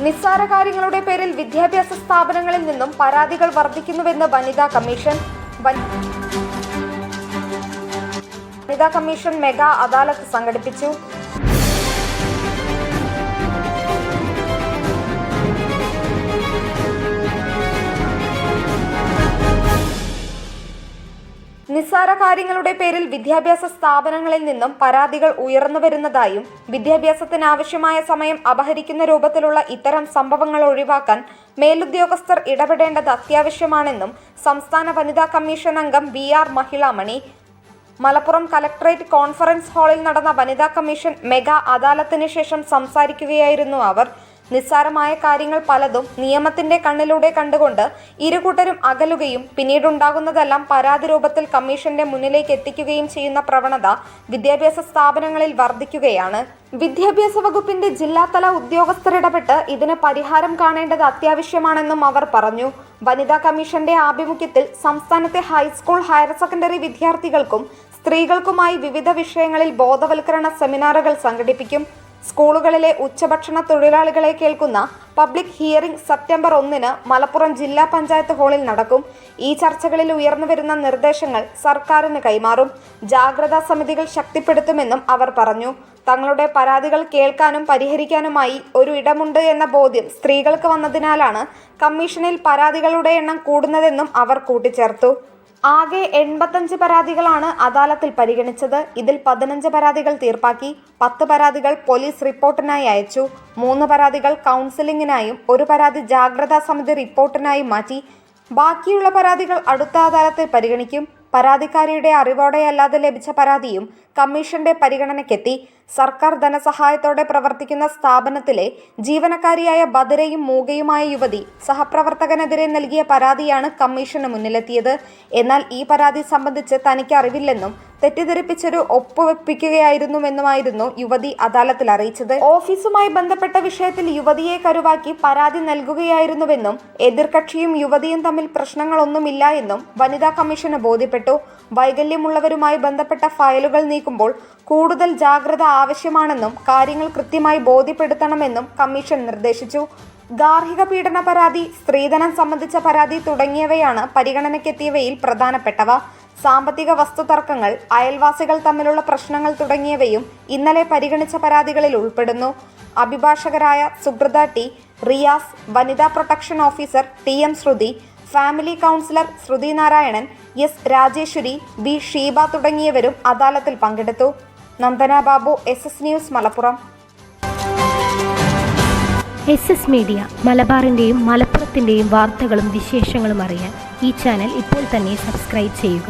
നിസ്സാര കാര്യങ്ങളുടെ പേരിൽ വിദ്യാഭ്യാസ സ്ഥാപനങ്ങളിൽ നിന്നും പരാതികൾ വർദ്ധിക്കുന്നുവെന്ന് വനിതാ കമ്മീഷൻ. വനിതാ കമ്മീഷൻ മെഗാ അദാലത്ത് സംഘടിപ്പിച്ചു. നിസ്സാര കാര്യങ്ങളുടെ പേരിൽ വിദ്യാഭ്യാസ സ്ഥാപനങ്ങളിൽ നിന്നും പരാതികൾ ഉയർന്നുവരുന്നതായും വിദ്യാഭ്യാസത്തിനാവശ്യമായ സമയം അപഹരിക്കുന്ന രൂപത്തിലുള്ള ഇത്തരം സംഭവങ്ങൾ ഒഴിവാക്കാൻ മേലുദ്യോഗസ്ഥർ ഇടപെടേണ്ടത് അത്യാവശ്യമാണെന്നും സംസ്ഥാന വനിതാ കമ്മീഷൻ അംഗം VR Mahilamani. Malappuram collectorate conference ഹാളിൽ നടന്ന വനിതാ കമ്മീഷൻ മെഗാ അദാലത്തിന് ശേഷം സംസാരിക്കുകയായിരുന്നു അവർ. നിസ്സാരമായ കാര്യങ്ങൾ പലതും നിയമത്തിന്റെ കണ്ണിലൂടെ കണ്ടുകൊണ്ട് ഇരുകൂട്ടരും അകലുകയും പിന്നീടുണ്ടാകുന്നതെല്ലാം പരാതി രൂപത്തിൽ കമ്മീഷന്റെ മുന്നിലേക്ക് എത്തിക്കുകയും ചെയ്യുന്ന പ്രവണത വിദ്യാഭ്യാസ സ്ഥാപനങ്ങളിൽ വർദ്ധിക്കുകയാണ്. വിദ്യാഭ്യാസ വകുപ്പിന്റെ ജില്ലാതല ഉദ്യോഗസ്ഥർ ഇടപെട്ട് ഇതിന് പരിഹാരം കാണേണ്ടത് അത്യാവശ്യമാണെന്നും അവർ പറഞ്ഞു. വനിതാ കമ്മീഷന്റെ ആഭിമുഖ്യത്തിൽ സംസ്ഥാനത്തെ ഹൈസ്കൂൾ, ഹയർ സെക്കൻഡറി വിദ്യാർത്ഥികൾക്കും സ്ത്രീകൾക്കുമായി വിവിധ വിഷയങ്ങളിൽ ബോധവൽക്കരണ സെമിനാറുകൾ സംഘടിപ്പിക്കും. സ്കൂളുകളിലെ ഉച്ചഭക്ഷണ തൊഴിലാളികളെ കേൾക്കുന്ന പബ്ലിക് ഹിയറിംഗ് സെപ്റ്റംബർ 1 മലപ്പുറം ജില്ലാ പഞ്ചായത്ത് ഹാളിൽ നടക്കും. ഈ ചർച്ചകളിൽ ഉയർന്നുവരുന്ന നിർദ്ദേശങ്ങൾ സർക്കാരിന് കൈമാറും. ജാഗ്രതാ സമിതികൾ ശക്തിപ്പെടുത്തുമെന്നും അവർ പറഞ്ഞു. തങ്ങളുടെ പരാതികൾ കേൾക്കാനും പരിഹരിക്കാനുമായി ഒരു ഇടമുണ്ട് എന്ന ബോധ്യം സ്ത്രീകൾക്ക് വന്നതിനാലാണ് കമ്മീഷനിൽ പരാതികളുടെ എണ്ണം കൂടുന്നതെന്നും അവർ കൂട്ടിച്ചേർത്തു. ആകെ 85 പരാതികളാണ് അദാലത്തിൽ പരിഗണിച്ചത്. ഇതിൽ 15 പരാതികൾ തീർപ്പാക്കി. 10 പരാതികൾ പോലീസ് റിപ്പോർട്ടിനായി അയച്ചു. 3 പരാതികൾ കൗൺസിലിംഗിനായും 1 പരാതി ജാഗ്രതാ സമിതി റിപ്പോർട്ടിനായും മാറ്റി. ബാക്കിയുള്ള പരാതികൾ അടുത്ത അദാലത്തിൽ പരിഗണിക്കും. പരാതിക്കാരിയുടെ അറിവോടെയല്ലാതെ ലഭിച്ച പരാതിയും കമ്മീഷന്റെ പരിഗണനയ്ക്കെത്തി. സർക്കാർ ധനസഹായത്തോടെ പ്രവർത്തിക്കുന്ന സ്ഥാപനത്തിലെ ജീവനക്കാരിയായ ബധിരയും മൂകയുമായ യുവതി സഹപ്രവർത്തകനെതിരെ നൽകിയ പരാതിയാണ് കമ്മീഷന് മുന്നിലെത്തിയത്. എന്നാൽ ഈ പരാതി സംബന്ധിച്ച് തനിക്ക് അറിവില്ലെന്നും തെറ്റിദ്ധരിപ്പിച്ചൊരു ഒപ്പുവെപ്പിക്കുകയായിരുന്നുവെന്നുമായിരുന്നു യുവതി അദാലത്തിൽ അറിയിച്ചത്. ഓഫീസുമായി ബന്ധപ്പെട്ട വിഷയത്തിൽ യുവതിയെ കരുവാക്കി പരാതി നൽകുകയായിരുന്നുവെന്നും എതിർകക്ഷിയും യുവതിയും തമ്മിൽ പ്രശ്നങ്ങളൊന്നുമില്ല എന്നും വനിതാ കമ്മീഷന് ബോധ്യപ്പെട്ടു. വൈകല്യമുള്ളവരുമായി ബന്ധപ്പെട്ട ഫയലുകൾ നീക്കുമ്പോൾ കൂടുതൽ ജാഗ്രത ആവശ്യമാണെന്നും കാര്യങ്ങൾ കൃത്യമായി ബോധ്യപ്പെടുത്തണമെന്നും കമ്മീഷൻ നിർദ്ദേശിച്ചു. ഗാർഹിക പീഡന പരാതി, സ്ത്രീധനം സംബന്ധിച്ച പരാതി തുടങ്ങിയവയാണ് പരിഗണനയ്ക്കെത്തിയവയിൽ പ്രധാനപ്പെട്ടവ. സാമ്പത്തിക വസ്തുതർക്കങ്ങൾ, അയൽവാസികൾ തമ്മിലുള്ള പ്രശ്നങ്ങൾ തുടങ്ങിയവയും ഇന്നലെ പരിഗണിച്ച പരാതികളിൽ ഉൾപ്പെടുന്നു. അഭിഭാഷകരായ സുബ്രത ടി, റിയാസ്, വനിതാ protection officer TM Sruthi, family counsellor Sruthi Narayanan, S Rajeswari, B Sheeba തുടങ്ങിയവരും അദാലത്തിൽ പങ്കെടുത്തു. Nandana Babu, SS news, Malappuram. SS media, മലബാറിന്റെയും മലപ്പുറത്തിന്റെയും വാർത്തകളും വിശേഷങ്ങളും അറിയാൻ ഈ ചാനൽ ഇപ്പോൾ തന്നെ സബ്സ്ക്രൈബ് ചെയ്യുക.